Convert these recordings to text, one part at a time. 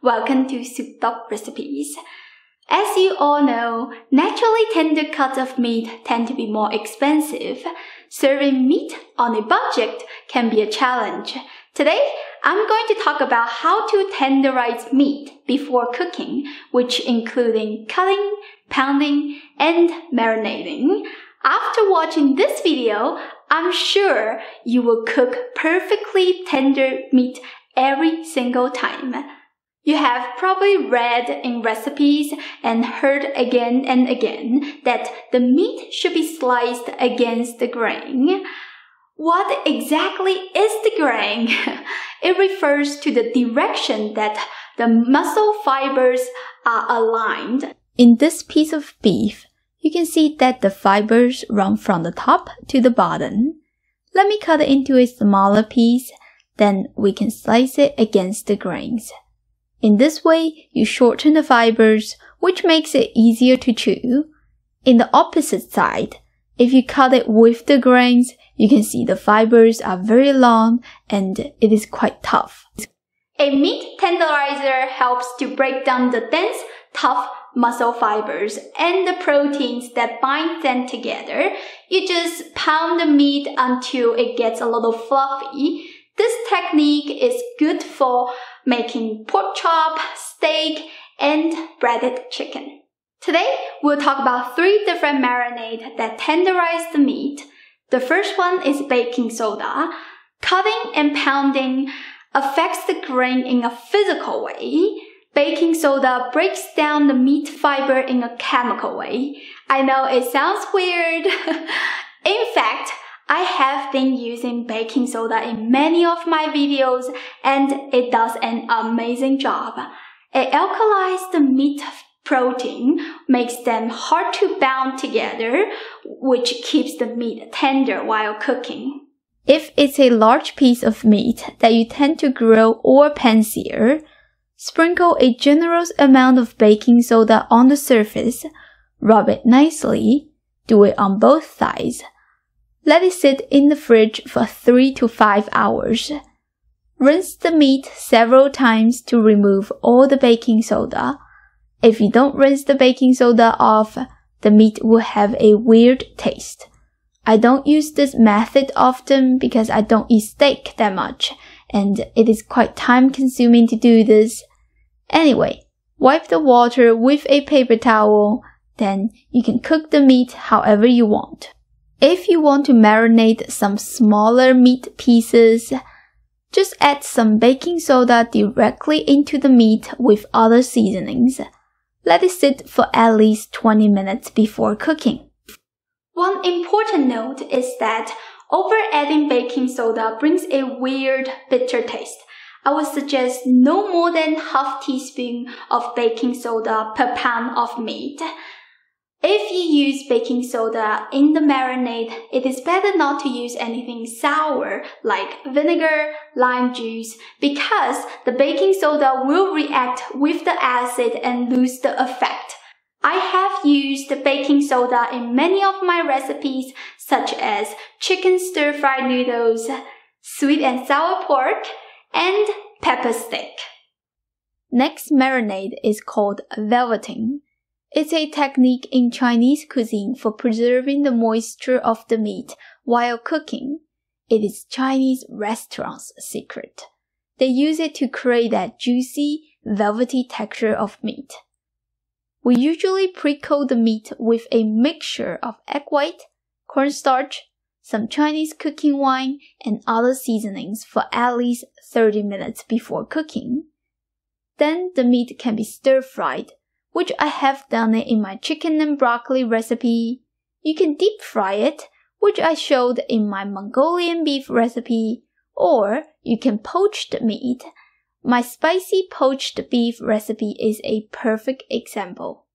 welcome to Soup Talk Recipes. As you all know, naturally tender cuts of meat tend to be more expensive. Serving meat on a budget can be a challenge. Today, I'm going to talk about how to tenderize meat before cooking, which including cutting, pounding, and marinating. After watching this video, I'm sure you will cook perfectly tender meat every single time. You have probably read in recipes and heard again and again that the meat should be sliced against the grain. What exactly is the grain? It refers to the direction that the muscle fibers are aligned. In this piece of beef, you can see that the fibers run from the top to the bottom. Let me cut it into a smaller piece, then we can slice it against the grains. In this way, you shorten the fibers, which makes it easier to chew. In the opposite side, if you cut it with the grains, you can see the fibers are very long and it is quite tough. A meat tenderizer helps to break down the dense, tough muscle fibers and the proteins that bind them together. You just pound the meat until it gets a little fluffy. This technique is good for making pork chop, steak, and breaded chicken. Today, we'll talk about 3 different marinades that tenderize the meat. The first one is baking soda. Cutting and pounding affects the grain in a physical way. Baking soda breaks down the meat fiber in a chemical way. I know it sounds weird. In fact, I have been using baking soda in many of my videos and it does an amazing job. It alkalizes the meat protein, makes them hard to bound together, which keeps the meat tender while cooking. If it's a large piece of meat that you tend to grill or pan-sear, sprinkle a generous amount of baking soda on the surface, rub it nicely, do it on both sides. Let it sit in the fridge for 3 to 5 hours. Rinse the meat several times to remove all the baking soda. If you don't rinse the baking soda off, the meat will have a weird taste. I don't use this method often because I don't eat steak that much, and it is quite time-consuming to do this. Anyway, wipe the water with a paper towel, then you can cook the meat however you want. If you want to marinate some smaller meat pieces, just add some baking soda directly into the meat with other seasonings. Let it sit for at least 20 minutes before cooking. One important note is that over-adding baking soda brings a weird, bitter taste. I would suggest no more than half teaspoon of baking soda per pound of meat. If you use baking soda in the marinade, it is better not to use anything sour like vinegar, lime juice, because the baking soda will react with the acid and lose the effect. I have used baking soda in many of my recipes such as chicken stir-fried noodles, sweet and sour pork, and pepper steak. Next marinade is called velveting. It's a technique in Chinese cuisine for preserving the moisture of the meat while cooking. It is Chinese restaurants' secret. They use it to create that juicy, velvety texture of meat. We usually pre-coat the meat with a mixture of egg white, cornstarch, some Chinese cooking wine, and other seasonings for at least 30 minutes before cooking. Then the meat can be stir-fried, which I have done it in my chicken and broccoli recipe. You can deep fry it, which I showed in my Mongolian beef recipe, or you can poach the meat. My spicy poached beef recipe is a perfect example.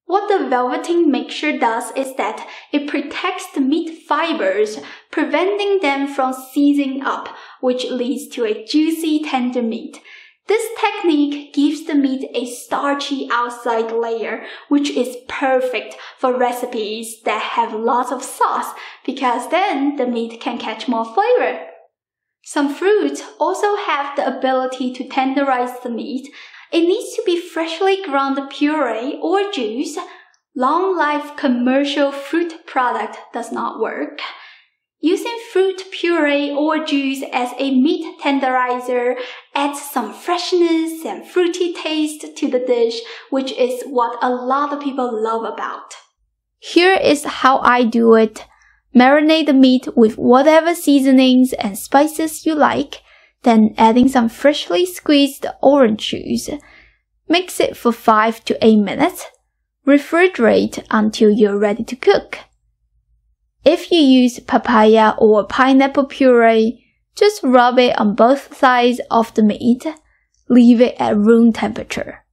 What the velveting mixture does is that it protects the meat fibers, preventing them from seizing up, which leads to a juicy, tender meat. This technique gives the meat a starchy outside layer, which is perfect for recipes that have lots of sauce because then the meat can catch more flavor. Some fruits also have the ability to tenderize the meat. It needs to be freshly ground puree or juice. Long-life commercial fruit product does not work. Using fruit puree or juice as a meat tenderizer adds some freshness and fruity taste to the dish, which is what a lot of people love about. Here is how I do it. Marinate the meat with whatever seasonings and spices you like, then adding some freshly squeezed orange juice. Mix it for 5 to 8 minutes. Refrigerate until you're ready to cook. If you use papaya or pineapple puree, just rub it on both sides of the meat. Leave it at room temperature.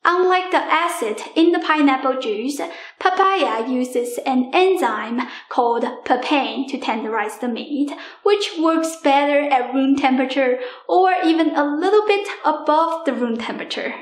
Unlike the acid in the pineapple juice, papaya uses an enzyme called papain to tenderize the meat, which works better at room temperature or even a little bit above the room temperature.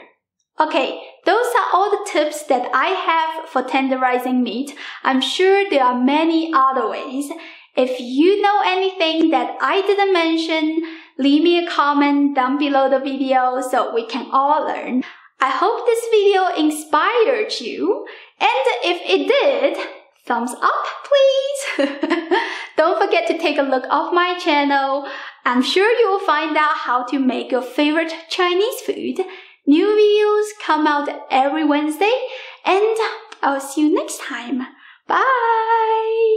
Okay, those are all the tips that I have for tenderizing meat. I'm sure there are many other ways. If you know anything that I didn't mention, leave me a comment down below the video so we can all learn. I hope this video inspired you, and if it did, thumbs up please! Don't forget to take a look of my channel. I'm sure you will find out how to make your favorite Chinese food. New videos come out every Wednesday, and I'll see you next time. Bye!